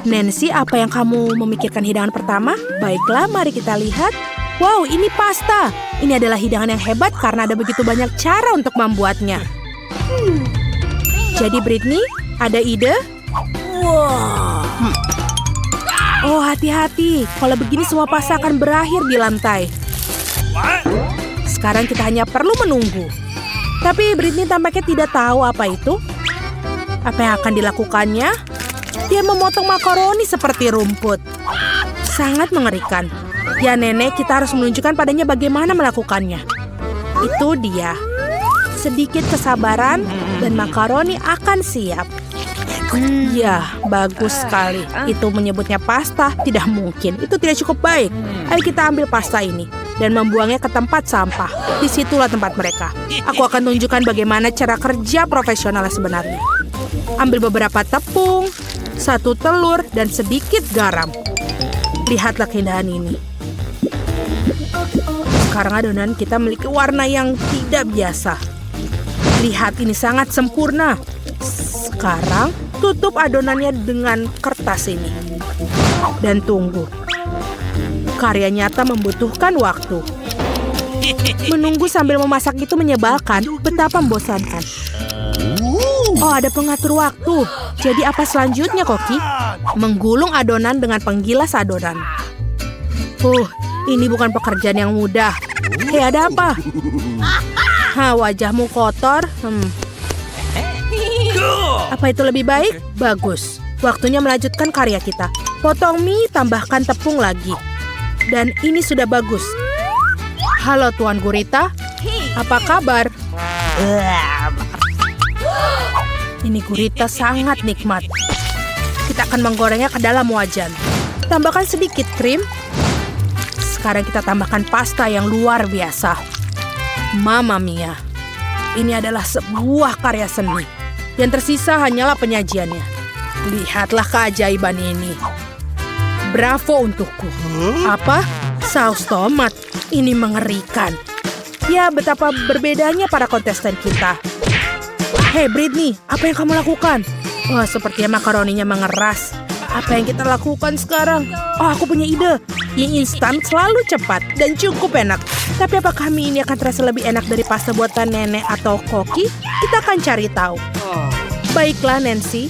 Nancy, apa yang kamu memikirkan hidangan pertama? Baiklah, mari kita lihat. Wow, ini pasta. Ini adalah hidangan yang hebat karena ada begitu banyak cara untuk membuatnya. Jadi Britney, ada ide? Oh, hati-hati. Kalau begini semua pasta akan berakhir di lantai. Sekarang kita hanya perlu menunggu. Tapi Britney tampaknya tidak tahu apa itu. Apa yang akan dilakukannya? Dia memotong makaroni seperti rumput. Sangat mengerikan. Ya nenek, kita harus menunjukkan padanya bagaimana melakukannya. Itu dia. Sedikit kesabaran dan makaroni akan siap. Ya, bagus sekali. Itu menyebutnya pasta, tidak mungkin. Itu tidak cukup baik. Ayo kita ambil pasta ini dan membuangnya ke tempat sampah. Disitulah tempat mereka. Aku akan tunjukkan bagaimana cara kerja profesional sebenarnya. Ambil beberapa tepung, 1 telur, dan sedikit garam. Lihatlah keindahan ini. Sekarang adonan kita memiliki warna yang tidak biasa. Lihat, ini sangat sempurna. Sekarang tutup adonannya dengan kertas ini. Dan tunggu. Karya nyata membutuhkan waktu. Menunggu sambil memasak itu menyebalkan, betapa membosankan. Oh, ada pengatur waktu. Jadi apa selanjutnya, Koki? Menggulung adonan dengan penggilas adonan. Ini bukan pekerjaan yang mudah. Hei, ada apa? Wajahmu kotor. Apa itu lebih baik? Bagus. Waktunya melanjutkan karya kita. Potong mie, tambahkan tepung lagi. Dan ini sudah bagus. Halo Tuan Gurita. Apa kabar? Ini gurita sangat nikmat. Kita akan menggorengnya ke dalam wajan. Tambahkan sedikit krim. Sekarang kita tambahkan pasta yang luar biasa. Mamma mia. Ini adalah sebuah karya seni. Yang tersisa hanyalah penyajiannya. Lihatlah keajaiban ini. Bravo untukku. Apa? Saus tomat. Ini mengerikan. Ya, betapa berbedanya para kontestan kita. Hei Britney, apa yang kamu lakukan? Sepertinya makaroninya mengeras. Apa yang kita lakukan sekarang? Aku punya ide. Mie instan selalu cepat dan cukup enak. Tapi apakah mie ini akan terasa lebih enak dari pasta buatan nenek atau Koki? Kita akan cari tahu. Baiklah Nancy,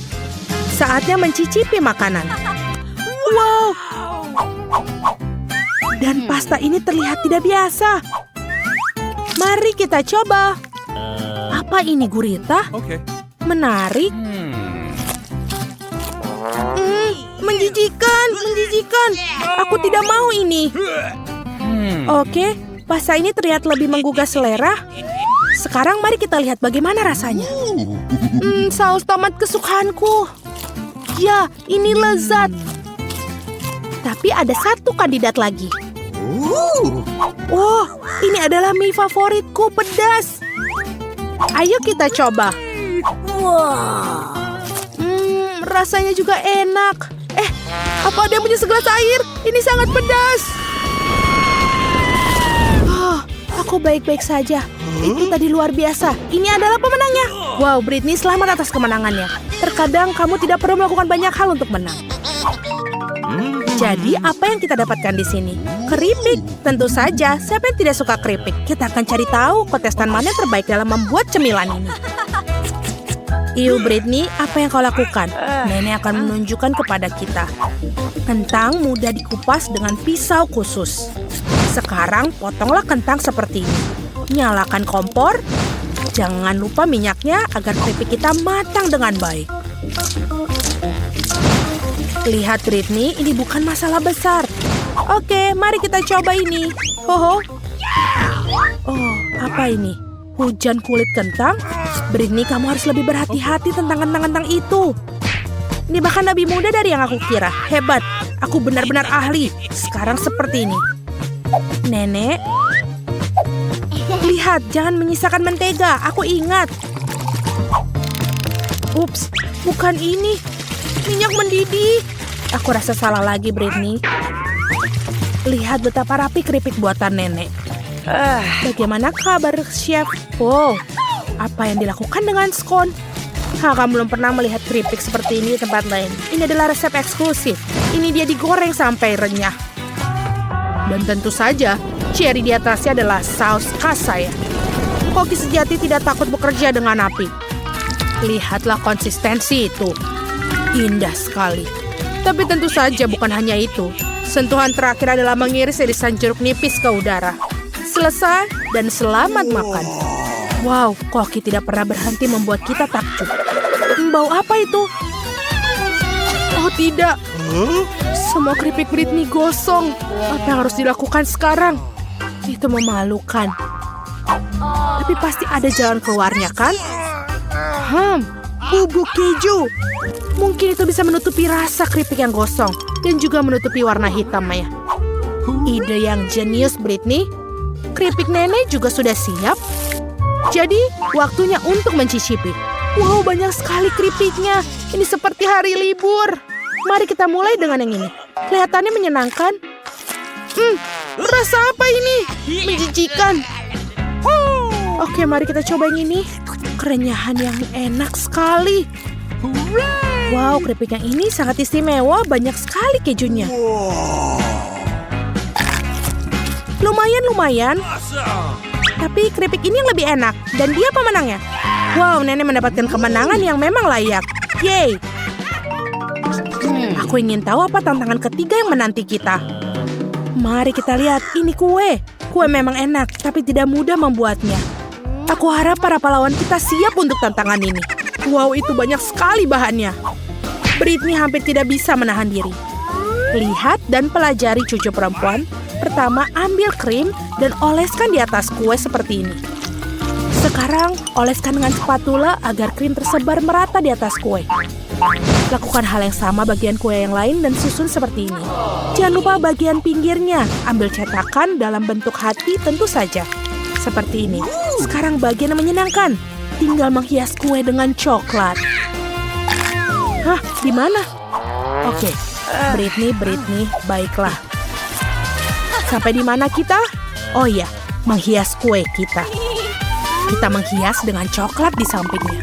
saatnya mencicipi makanan. Wow! Dan pasta ini terlihat tidak biasa. Mari kita coba. Apa ini gurita? Menarik. Menjijikan. Aku tidak mau ini. Oke, pasta ini terlihat lebih menggugah selera. Sekarang mari kita lihat bagaimana rasanya. Saus tomat kesukaanku. Ya, ini lezat. Tapi ada satu kandidat lagi. Ini adalah mie favoritku, pedas. Ayo kita coba. Rasanya juga enak. Apa ada yang punya segelas air? Ini sangat pedas. Aku baik-baik saja. Itu tadi luar biasa. Ini adalah pemenangnya. Wow, Britney, selamat atas kemenangannya. Terkadang kamu tidak perlu melakukan banyak hal untuk menang. Jadi, apa yang kita dapatkan di sini? Keripik. Tentu saja, siapa yang tidak suka keripik? Kita akan cari tahu kontestan mana yang terbaik dalam membuat cemilan ini. Britney, apa yang kau lakukan? Nenek akan menunjukkan kepada kita. Kentang mudah dikupas dengan pisau khusus. Sekarang, potonglah kentang seperti ini. Nyalakan kompor. Jangan lupa minyaknya agar keripik kita matang dengan baik. Lihat Britney, ini bukan masalah besar. Oke, mari kita coba ini. Apa ini? Hujan kulit kentang? Britney, kamu harus lebih berhati-hati tentang kentang-kentang itu. Ini bahkan lebih mudah dari yang aku kira. Hebat, aku benar-benar ahli. Sekarang seperti ini. Nenek, lihat, jangan menyisakan mentega. Aku ingat. Ups, bukan ini. Minyak mendidih. Aku rasa salah lagi, Britney. Lihat betapa rapi keripik buatan nenek. Bagaimana kabar, Chef? Apa yang dilakukan dengan skon? Kamu belum pernah melihat keripik seperti ini di tempat lain. Ini adalah resep eksklusif. Ini dia digoreng sampai renyah. Dan tentu saja, cherry di atasnya adalah saus khas saya. Koki sejati tidak takut bekerja dengan api. Lihatlah konsistensi itu. Indah sekali. Tapi tentu saja bukan hanya itu. Sentuhan terakhir adalah mengiris irisan jeruk nipis ke udara. Selesai dan selamat makan. Wow, Koki tidak pernah berhenti membuat kita takjub. Bau apa itu? Oh tidak. Semua keripik Britney gosong. Apa yang harus dilakukan sekarang? Itu memalukan. Tapi pasti ada jalan keluarnya, kan? Bubuk keju. Mungkin itu bisa menutupi rasa keripik yang gosong. Dan juga menutupi warna hitam, ya. Ide yang jenius, Britney. Keripik nenek juga sudah siap. Jadi, waktunya untuk mencicipi. Wow, banyak sekali keripiknya. Ini seperti hari libur. Mari kita mulai dengan yang ini. Kelihatannya menyenangkan. Rasa apa ini? Menjijikan. Oke, mari kita coba yang ini. Kerenyahan yang enak sekali. Wow, keripik yang ini sangat istimewa. Banyak sekali kejunya. Lumayan. Tapi keripik ini yang lebih enak. Dan dia pemenangnya. Wow, nenek mendapatkan kemenangan yang memang layak. Yeay. Aku ingin tahu apa tantangan ketiga yang menanti kita. Mari kita lihat, ini kue. Kue memang enak, tapi tidak mudah membuatnya. Aku harap para pahlawan kita siap untuk tantangan ini. Wow, itu banyak sekali bahannya. Britney hampir tidak bisa menahan diri. Lihat dan pelajari cucu perempuan. Pertama, ambil krim dan oleskan di atas kue seperti ini. Sekarang, oleskan dengan spatula agar krim tersebar merata di atas kue. Lakukan hal yang sama bagian kue yang lain dan susun seperti ini. Jangan lupa bagian pinggirnya. Ambil cetakan dalam bentuk hati tentu saja. Seperti ini. Sekarang bagian yang menyenangkan. Tinggal menghias kue dengan coklat. Hah, di mana? Oke, Britney, baiklah. Sampai di mana kita? Oh iya, menghias kue kita. Kita menghias dengan coklat di sampingnya.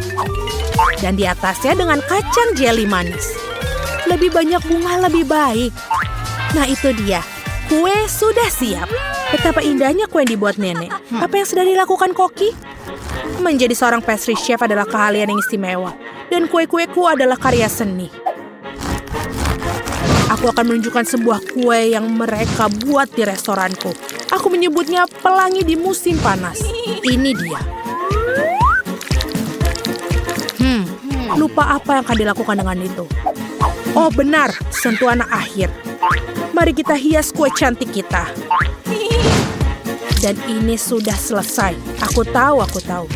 Dan di atasnya dengan kacang jeli manis. Lebih banyak bunga lebih baik. Nah itu dia, kue sudah siap. Betapa indahnya kue yang dibuat nenek. Apa yang sudah dilakukan Koki? Menjadi seorang pastry chef adalah keahlian yang istimewa. Dan kue-kueku adalah karya seni. Aku akan menunjukkan sebuah kue yang mereka buat di restoranku. Aku menyebutnya pelangi di musim panas. Ini dia. Lupa apa yang akan dilakukan dengan itu. Oh benar, sentuhan akhir. Mari kita hias kue cantik kita. Dan ini sudah selesai. Aku tahu.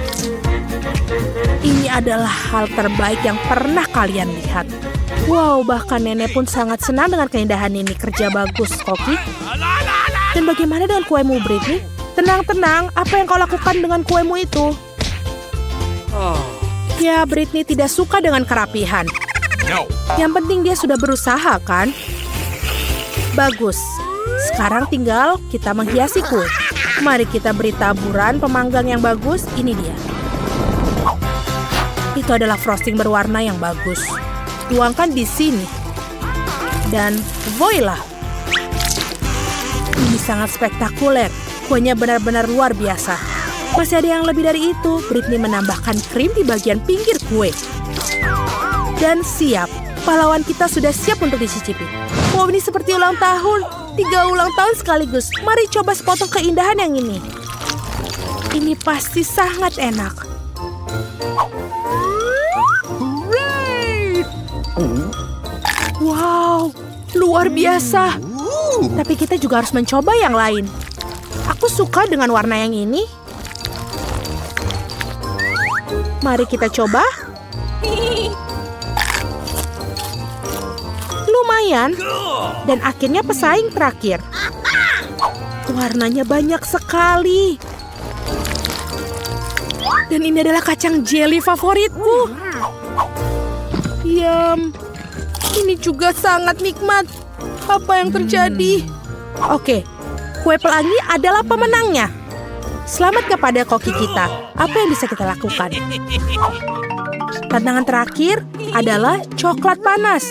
Ini adalah hal terbaik yang pernah kalian lihat. Wow, bahkan nenek pun sangat senang dengan keindahan ini. Kerja bagus, Koki. Dan bagaimana dengan kuemu, Britney? Tenang, apa yang kau lakukan dengan kuemu itu? Ya, Britney tidak suka dengan kerapihan. Yang penting dia sudah berusaha, kan? Bagus. Sekarang tinggal kita menghiasi kue. Mari kita beri taburan pemanggang yang bagus. Ini dia. Itu adalah frosting berwarna yang bagus. Tuangkan di sini. Dan voila. Ini sangat spektakuler. Kuenya benar-benar luar biasa. Masih ada yang lebih dari itu. Britney menambahkan krim di bagian pinggir kue. Dan siap. Pahlawan kita sudah siap untuk dicicipi. Wow, ini seperti ulang tahun. 3 ulang tahun sekaligus. Mari coba sepotong keindahan yang ini. Ini pasti sangat enak. Wow, luar biasa. Tapi kita juga harus mencoba yang lain. Aku suka dengan warna yang ini. Mari kita coba. Lumayan. Dan akhirnya pesaing terakhir. Warnanya banyak sekali. Dan ini adalah kacang jeli favoritku. Yum. Ini juga sangat nikmat. Apa yang terjadi? Oke, kue pelangi adalah pemenangnya. Selamat kepada koki kita. Apa yang bisa kita lakukan? Tantangan terakhir adalah coklat panas.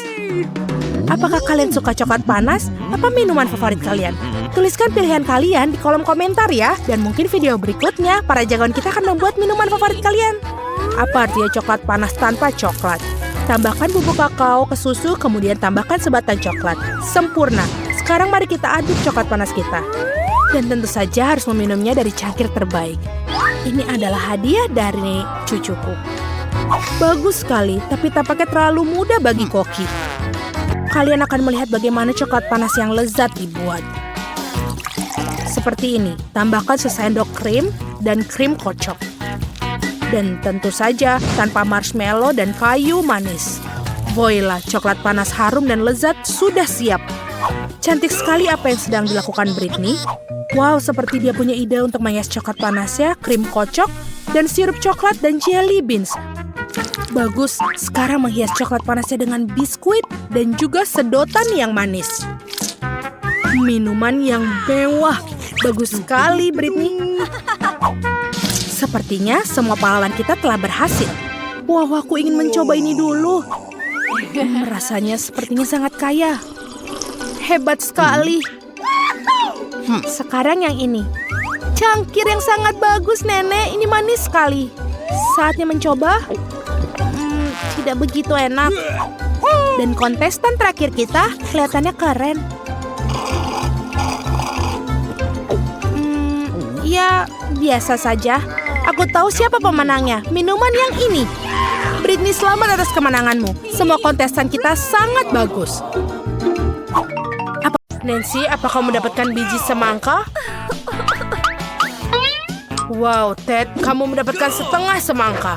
Apakah kalian suka coklat panas? Apa minuman favorit kalian? Tuliskan pilihan kalian di kolom komentar ya. Dan mungkin video berikutnya, para jagoan kita akan membuat minuman favorit kalian. Apa artinya coklat panas tanpa coklat? Tambahkan bubuk kakao ke susu, kemudian tambahkan sebatang coklat. Sempurna. Sekarang mari kita aduk coklat panas kita. Dan tentu saja harus meminumnya dari cangkir terbaik. Ini adalah hadiah dari cucuku. Bagus sekali, tapi tampaknya terlalu mudah bagi Koki. Kalian akan melihat bagaimana coklat panas yang lezat dibuat. Seperti ini, tambahkan sesendok krim dan krim kocok. Dan tentu saja tanpa marshmallow dan kayu manis. Voila, coklat panas harum dan lezat sudah siap. Cantik sekali apa yang sedang dilakukan Britney. Wow, seperti dia punya ide untuk menghias coklat panasnya, krim kocok, dan sirup coklat dan jelly beans. Bagus, sekarang menghias coklat panasnya dengan biskuit dan juga sedotan yang manis. Minuman yang mewah. Bagus sekali, Britney. Sepertinya semua pahlawan kita telah berhasil. Wow, aku ingin mencoba ini dulu. Rasanya sepertinya sangat kaya. Hebat sekali. Sekarang yang ini. Cangkir yang sangat bagus, Nenek. Ini manis sekali. Saatnya mencoba. Tidak begitu enak. Dan kontestan terakhir kita kelihatannya keren. Ya, biasa saja. Aku tahu siapa pemenangnya. Minuman yang ini. Britney, selamat atas kemenanganmu. Semua kontestan kita sangat bagus. Nancy, apa kamu mendapatkan biji semangka? Wow, Ted, kamu mendapatkan setengah semangka.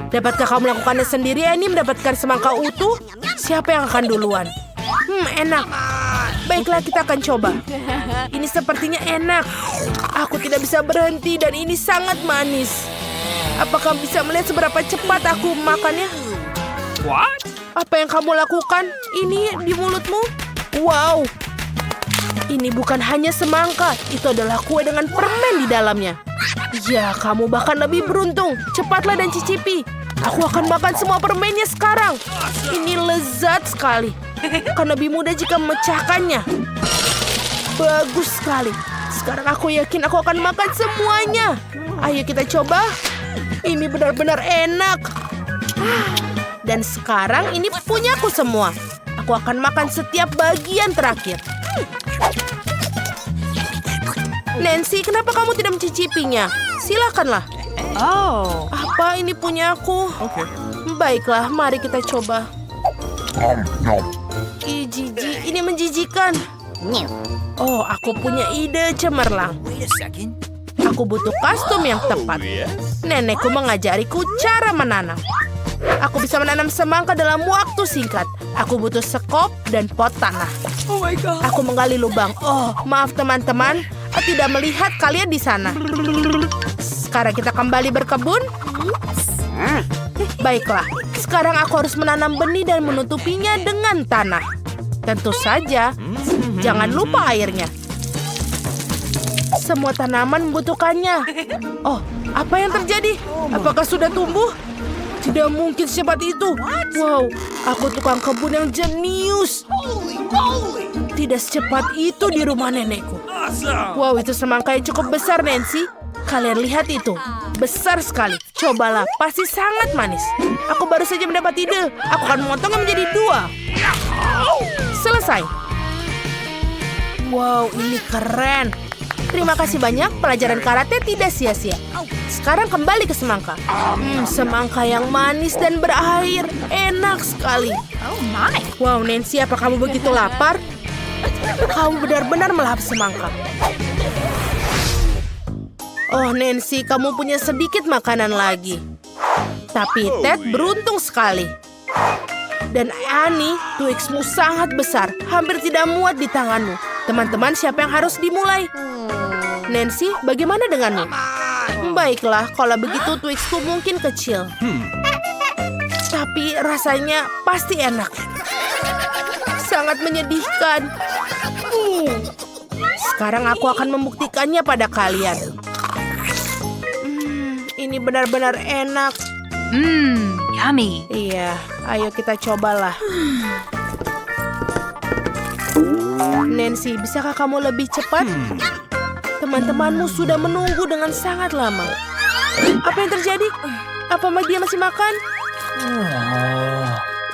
Dapatkah kamu melakukannya sendiri, Annie, mendapatkan semangka utuh? Siapa yang akan duluan? Enak. Baiklah, kita akan coba. Ini sepertinya enak. Aku tidak bisa berhenti dan ini sangat manis. Apakah bisa melihat seberapa cepat aku makannya? What? Apa yang kamu lakukan? Ini di mulutmu? Wow. Ini bukan hanya semangka. Itu adalah kue dengan permen di dalamnya. Ya, kamu bahkan lebih beruntung. Cepatlah dan cicipi. Aku akan makan semua permennya sekarang. Ini lezat sekali. Akan lebih mudah jika memecahkannya. Bagus sekali. Sekarang aku yakin aku akan makan semuanya. Ayo kita coba. Ini benar-benar enak. Dan sekarang ini punyaku semua. Aku akan makan setiap bagian terakhir. Nancy, kenapa kamu tidak mencicipinya? Silakanlah. Oh. Apa ini punya aku? Okay. Baiklah, mari kita coba. Ih, jijik, ini menjijikan. Oh, aku punya ide cemerlang. Wait a second. Aku butuh kostum yang tepat. Nenekku mengajariku cara menanam. Aku bisa menanam semangka dalam waktu singkat. Aku butuh sekop dan pot tanah. Oh my god. Aku menggali lubang. Oh, maaf teman-teman. Aku tidak melihat kalian di sana. Sekarang kita kembali berkebun. Baiklah, sekarang aku harus menanam benih dan menutupinya dengan tanah. Tentu saja, jangan lupa airnya. Semua tanaman membutuhkannya. Oh, apa yang terjadi? Apakah sudah tumbuh? Tidak mungkin secepat itu. Wow, aku tukang kebun yang jenius. Tidak secepat itu di rumah nenekku. Wow, itu semangka yang cukup besar, Nancy. Kalian lihat itu. Besar sekali. Cobalah, pasti sangat manis. Aku baru saja mendapat ide. Aku akan memotongnya menjadi 2. Selesai. Wow, ini keren. Terima kasih banyak, pelajaran karate tidak sia-sia. Sekarang kembali ke semangka. Semangka yang manis dan berair. Enak sekali. Oh my. Wow, Nancy, apa kamu begitu lapar? Kamu benar-benar melahap semangka. Oh, Nancy, kamu punya sedikit makanan lagi. Tapi Ted beruntung sekali. Dan Annie, Twixmu sangat besar. Hampir tidak muat di tanganmu. Teman-teman, siapa yang harus dimulai? Nancy, bagaimana denganmu? Baiklah, kalau begitu Twixku mungkin kecil. Tapi rasanya pasti enak. Sangat menyedihkan. Sekarang aku akan membuktikannya pada kalian. Ini benar-benar enak. Yummy. Iya, ayo kita cobalah. Nancy, bisakah kamu lebih cepat? Teman-temanmu sudah menunggu dengan sangat lama. Apa yang terjadi? Apa dia masih makan?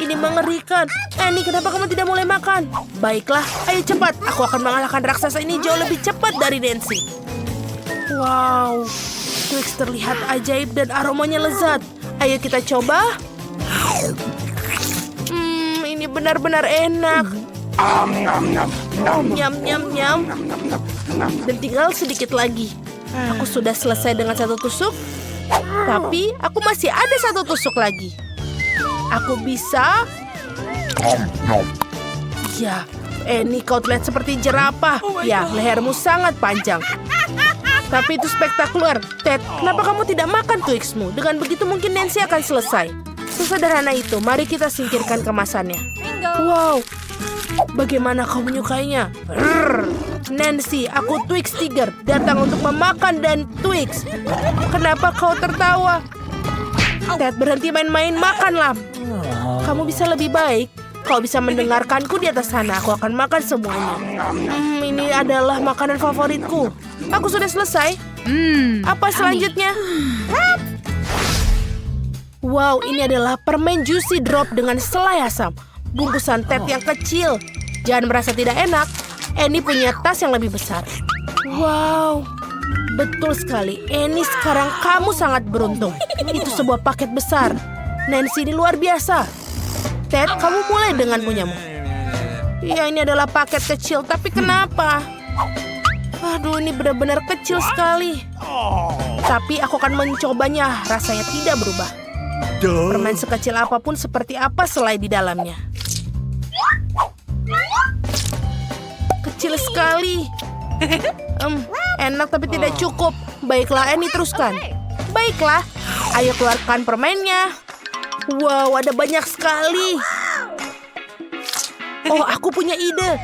Ini mengerikan. Annie, kenapa kamu tidak mulai makan? Baiklah, ayo cepat. Aku akan mengalahkan raksasa ini jauh lebih cepat dari Nancy. Wow, Twix terlihat ajaib dan aromanya lezat. Ayo kita coba. Ini benar-benar enak. Nyam, nyam, nyam. Dan tinggal sedikit lagi. Aku sudah selesai dengan satu tusuk. Tapi aku masih ada satu tusuk lagi. Aku bisa. Ya, Annie, kau terlihat seperti jerapah. Ya, lehermu sangat panjang. Tapi itu spektakuler. Ted, kenapa kamu tidak makan Twixmu? Dengan begitu mungkin Nancy akan selesai. Sesederhana itu, mari kita singkirkan kemasannya. Wow, bagaimana kau menyukainya? Nancy, aku Twix Tiger, datang untuk memakan dan Twix. Kenapa kau tertawa? Ted, berhenti main-main, makanlah. Kamu bisa lebih baik. Kau bisa mendengarkanku di atas sana. Aku akan makan semuanya. Ini adalah makanan favoritku. Aku sudah selesai. Apa selanjutnya? Wow, ini adalah permen Juicy Drop dengan selai asam. Bungkusan Ted yang kecil. Jangan merasa tidak enak. Annie punya tas yang lebih besar. Wow, betul sekali. Annie, sekarang kamu sangat beruntung. Itu sebuah paket besar. Nancy, ini luar biasa. Ted, kamu mulai dengan punyamu. Iya, ini adalah paket kecil. Tapi kenapa? Aduh, ini benar-benar kecil sekali. Tapi aku akan mencobanya. Rasanya tidak berubah. Permen sekecil apapun seperti apa selai di dalamnya. Kecil sekali. Enak tapi tidak cukup. Baiklah, Annie, teruskan. Baiklah, ayo keluarkan permennya. Wow, ada banyak sekali. Oh, aku punya ide.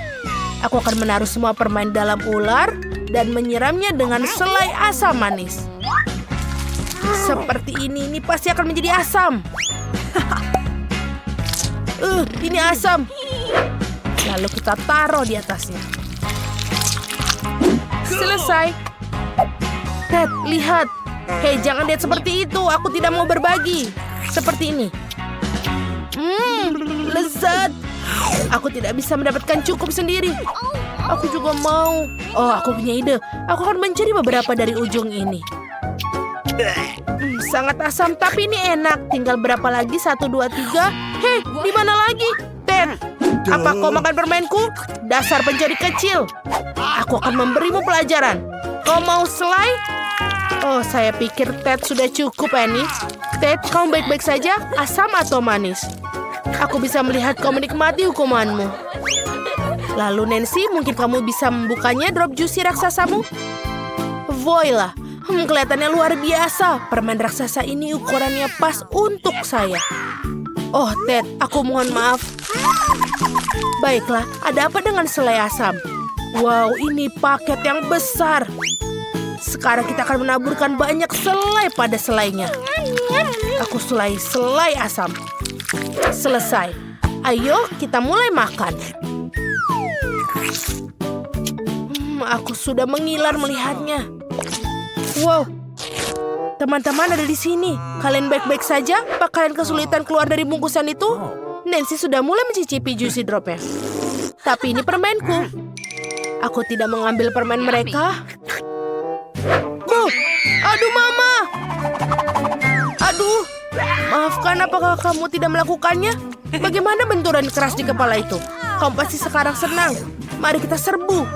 Aku akan menaruh semua permen dalam ular dan menyiramnya dengan selai asam manis. Seperti ini pasti akan menjadi asam. Ini asam. Lalu kita taruh di atasnya. Selesai. Ted, lihat. Hei, jangan lihat seperti itu. Aku tidak mau berbagi. Seperti ini. Lezat. Aku tidak bisa mendapatkan cukup sendiri. Aku juga mau. Oh, aku punya ide. Aku akan mencuri beberapa dari ujung ini. Sangat asam, tapi ini enak. Tinggal berapa lagi? 1, 2, 3. Hei, di mana lagi? Ted, apa kau makan permenku? Dasar pencuri kecil. Aku akan memberimu pelajaran. Kau mau selai? Oh, saya pikir Ted sudah cukup, Annie. Ted, kamu baik-baik saja? Asam atau manis? Aku bisa melihat kau menikmati hukumanmu. Lalu Nancy, mungkin kamu bisa membukanya drop juicy raksasamu? Voila, kelihatannya luar biasa. Permen raksasa ini ukurannya pas untuk saya. Oh, Ted, aku mohon maaf. Baiklah, ada apa dengan selai asam? Wow, ini paket yang besar. Sekarang kita akan menaburkan banyak selai pada selainya. Aku selai asam. Selesai. Ayo, kita mulai makan. Aku sudah mengiler melihatnya. Wow, teman-teman ada di sini. Kalian baik-baik saja? Apa kalian kesulitan keluar dari bungkusan itu? Nancy sudah mulai mencicipi juicy dropnya. Tapi ini permenku. Aku tidak mengambil permen mereka. Aduh, Mama. Aduh. Maafkan, apakah kamu tidak melakukannya? Bagaimana benturan keras di kepala itu? Kamu pasti sekarang senang. Mari kita serbu.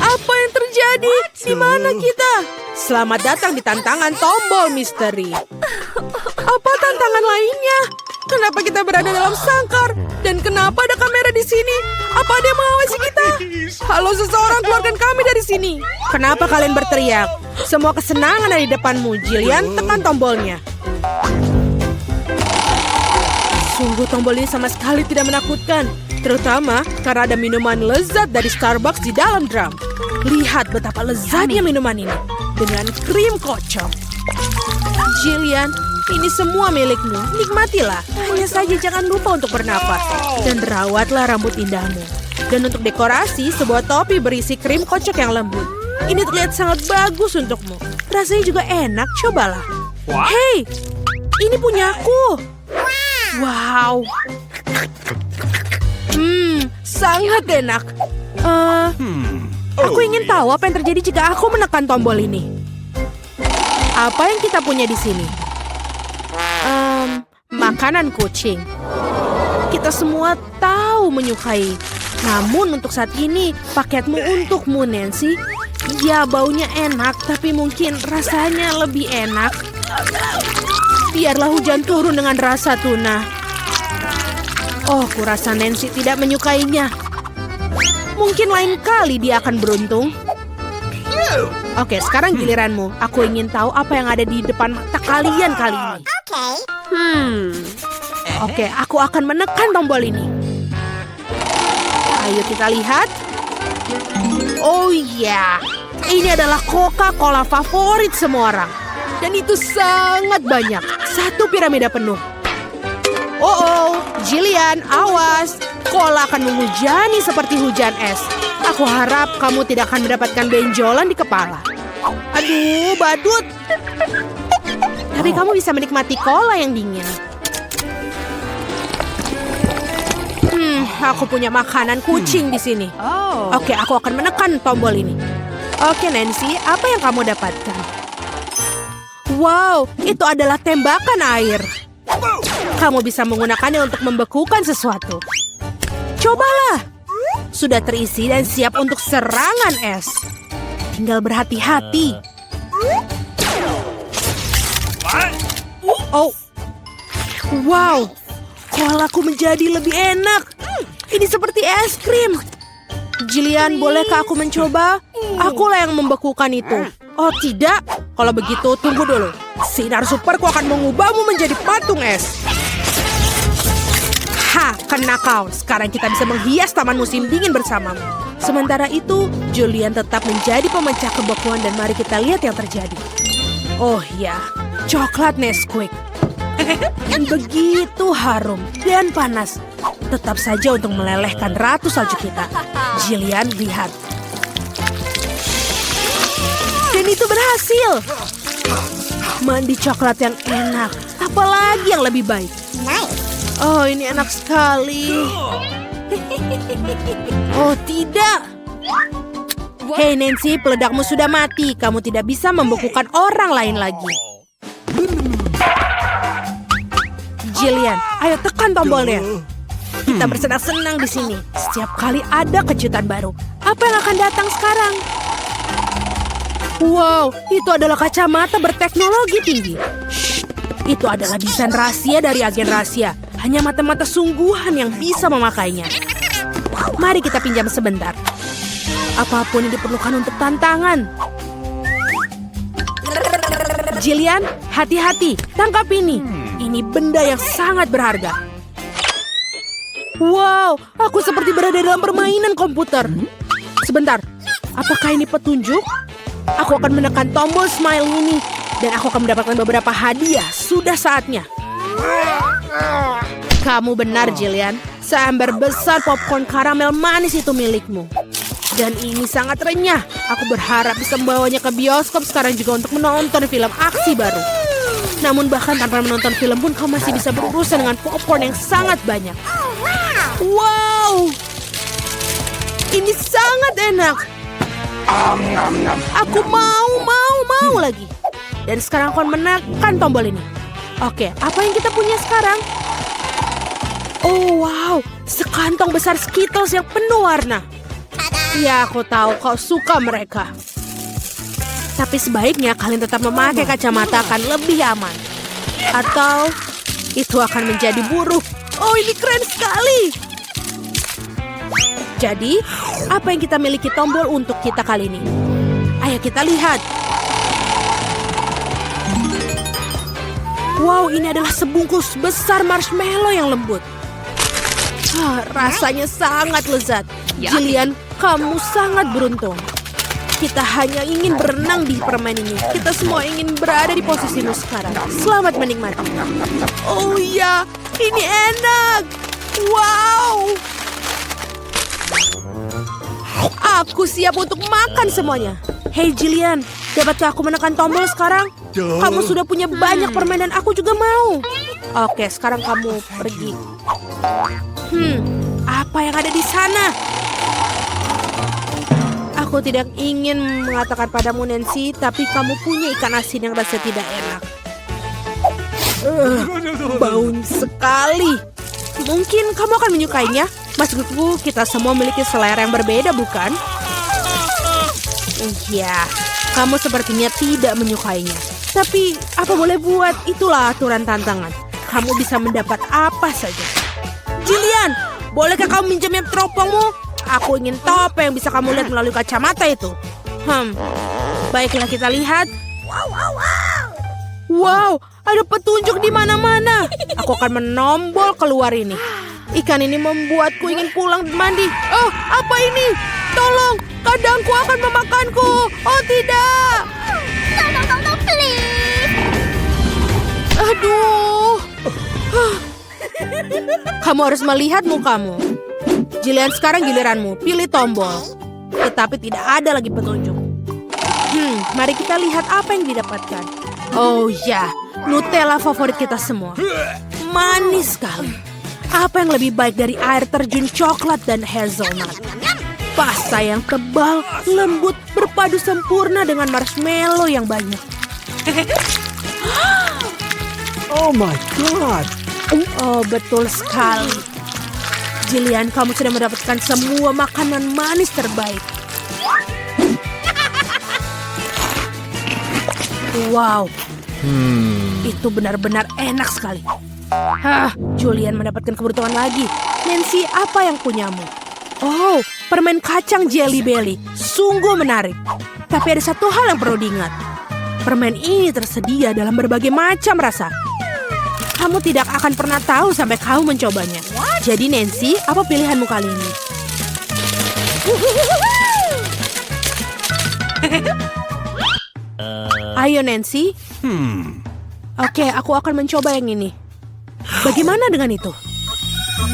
Apa yang terjadi? Di mana kita? Selamat datang di tantangan tombol misteri. Apa tantangan lainnya? Kenapa kita berada dalam sangkar? Dan kenapa ada kamera di sini? Apa ada yang mengawasi kita? Halo seseorang, keluarkan kami dari sini. Kenapa kalian berteriak? Semua kesenangan ada di depanmu. Jillian, tekan tombolnya. Sungguh tombol ini sama sekali tidak menakutkan. Terutama karena ada minuman lezat dari Starbucks di dalam drum. Lihat betapa lezatnya minuman ini. Dengan krim kocok. Jillian, Ini semua milikmu. Nikmatilah. Hanya saja jangan lupa untuk bernafas. Dan rawatlah rambut indahmu. Dan untuk dekorasi, sebuah topi berisi krim kocok yang lembut. Ini terlihat sangat bagus untukmu. Rasanya juga enak, cobalah. Hei, ini punyaku. Wow. Sangat enak. Aku ingin tahu apa yang terjadi jika aku menekan tombol ini. Apa yang kita punya di sini? Makanan kucing. Kita semua tahu menyukai. Namun untuk saat ini, paketmu untukmu, Nancy. Ya, baunya enak, tapi mungkin rasanya lebih enak. Biarlah hujan turun dengan rasa tuna. Oh, kurasa Nancy tidak menyukainya. Mungkin lain kali dia akan beruntung. Oke, sekarang giliranmu. Aku ingin tahu apa yang ada di depan mata kalian kali ini. Oke, aku akan menekan tombol ini. Ayo kita lihat. Oh iya, ini adalah Coca-Cola favorit semua orang. Dan itu sangat banyak. Satu piramida penuh. Oh, Jillian, awas. Cola akan menghujani seperti hujan es. Aku harap kamu tidak akan mendapatkan benjolan di kepala. Aduh, badut. Tapi kamu bisa menikmati cola yang dingin. Aku punya makanan kucing di sini. Oke, aku akan menekan tombol ini. Oke, Nancy, apa yang kamu dapatkan? Wow, itu adalah tembakan air. Kamu bisa menggunakannya untuk membekukan sesuatu. Cobalah. Sudah terisi dan siap untuk serangan es. Tinggal berhati-hati. Oh. Wow. Colaku menjadi lebih enak. Ini seperti es krim. Jillian, bolehkah aku mencoba? Akulah yang membekukan itu. Oh tidak. Kalau begitu, tunggu dulu. Sinar superku akan mengubahmu menjadi patung es. Ha, kena kau. Sekarang kita bisa menghias taman musim dingin bersamamu. Sementara itu, Julian tetap menjadi pemecah kebekuan dan mari kita lihat yang terjadi. Oh ya, coklat Nesquik. Begitu harum dan panas. Tetap saja untuk melelehkan ratu salju kita. Jillian, lihat. Dan itu berhasil. Mandi coklat yang enak. Apalagi yang lebih baik. Oh, ini enak sekali. Oh, tidak. Hei Nancy, peledakmu sudah mati. Kamu tidak bisa membekukan orang lain lagi. Jillian, ayo tekan tombolnya. Kita bersenang-senang di sini. Setiap kali ada kejutan baru. Apa yang akan datang sekarang? Wow, itu adalah kacamata berteknologi tinggi. Shh, itu adalah desain rahasia dari agen rahasia. Hanya mata-mata sungguhan yang bisa memakainya. Mari kita pinjam sebentar. Apapun yang diperlukan untuk tantangan. Jillian, hati-hati. Tangkap ini. Ini benda yang sangat berharga. Wow, aku seperti berada dalam permainan komputer. Sebentar, apakah ini petunjuk? Aku akan menekan tombol smile ini. Dan aku akan mendapatkan beberapa hadiah. Sudah saatnya. Kamu benar, Jillian. Seember besar popcorn karamel manis itu milikmu. Dan ini sangat renyah. Aku berharap bisa membawanya ke bioskop sekarang juga untuk menonton film aksi baru. Namun bahkan tanpa menonton film pun kau masih bisa berurusan dengan popcorn yang sangat banyak. Wow! Ini sangat enak. Aku mau lagi. Dan sekarang aku menekan tombol ini. Oke, apa yang kita punya sekarang? Oh wow, sekantong besar Skittles yang penuh warna. Ya, aku tahu kau suka mereka. Tapi sebaiknya kalian tetap memakai kacamata akan lebih aman. Atau itu akan menjadi buruk. Oh, ini keren sekali. Jadi, apa yang kita miliki tombol untuk kita kali ini? Ayo kita lihat. Wow, ini adalah sebungkus besar marshmallow yang lembut. Rasanya sangat lezat. Jillian, kamu sangat beruntung. Kita hanya ingin berenang di permen ini. Kita semua ingin berada di posisimu sekarang. Selamat menikmati. Oh iya, ini enak. Wow. Aku siap untuk makan semuanya. Hey Jillian, dapatkah aku menekan tombol sekarang? Kamu sudah punya banyak permen dan aku juga mau. Oke, sekarang kamu pergi. Apa yang ada di sana? Aku tidak ingin mengatakan padamu Nancy, tapi kamu punya ikan asin yang rasanya tidak enak. Bau sekali. Mungkin kamu akan menyukainya. Maksudku, kita semua memiliki selera yang berbeda, bukan? Iya, kamu sepertinya tidak menyukainya. Tapi, apa boleh buat, itulah aturan tantangan. Kamu bisa mendapat apa saja. Jillian, bolehkah kamu minjamnya teropongmu? Aku ingin tahu apa yang bisa kamu lihat melalui kacamata itu. Baiklah kita lihat. Wow, ada petunjuk di mana-mana. Aku akan menombol keluar ini. Ikan ini membuatku ingin pulang mandi. Oh, apa ini? Tolong, kadangku akan memakanku. Oh tidak. No, please. Aduh. Kamu harus melihat mukamu. Jillian, sekarang giliranmu. Pilih tombol. Tetapi tidak ada lagi petunjuk. Mari kita lihat apa yang didapatkan. Oh ya, Nutella favorit kita semua. Manis sekali. Apa yang lebih baik dari air terjun coklat dan hazelnut? Pasta yang tebal, lembut, berpadu sempurna dengan marshmallow yang banyak. Oh my God. Oh, betul sekali. Jillian, kamu sudah mendapatkan semua makanan manis terbaik. Wow. Itu benar-benar enak sekali. Julian mendapatkan keberuntungan lagi. Nancy, apa yang punyamu? Oh, permen kacang Jelly Belly. Sungguh menarik. Tapi ada satu hal yang perlu diingat. Permen ini tersedia dalam berbagai macam rasa. Kamu tidak akan pernah tahu sampai kamu mencobanya. Jadi Nancy, apa pilihanmu kali ini? Ayo Nancy. Oke, aku akan mencoba yang ini. Bagaimana dengan itu?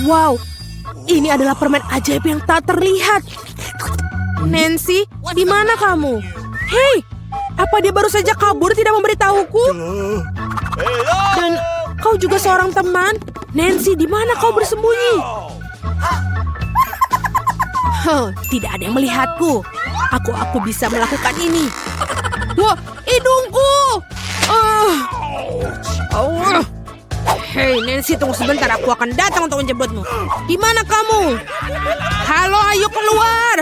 Wow, ini adalah permen ajaib yang tak terlihat. Nancy, di mana kamu? Hei, apa dia baru saja kabur tidak memberitahuku? Dan kau juga seorang teman? Nancy, di mana kau bersembunyi? Tidak ada yang melihatku. Aku bisa melakukan ini. Wah, hidungku! Hei Nancy, tunggu sebentar, aku akan datang untuk menjemputmu. Di mana kamu? Halo, ayo keluar.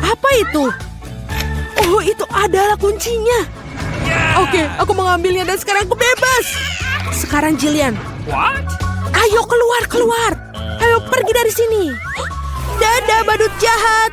Apa itu? Oh, itu adalah kuncinya. Oke, aku mengambilnya dan sekarang aku bebas. Sekarang Jillian. What? Ayo keluar. Ayo pergi dari sini. Dadah badut jahat.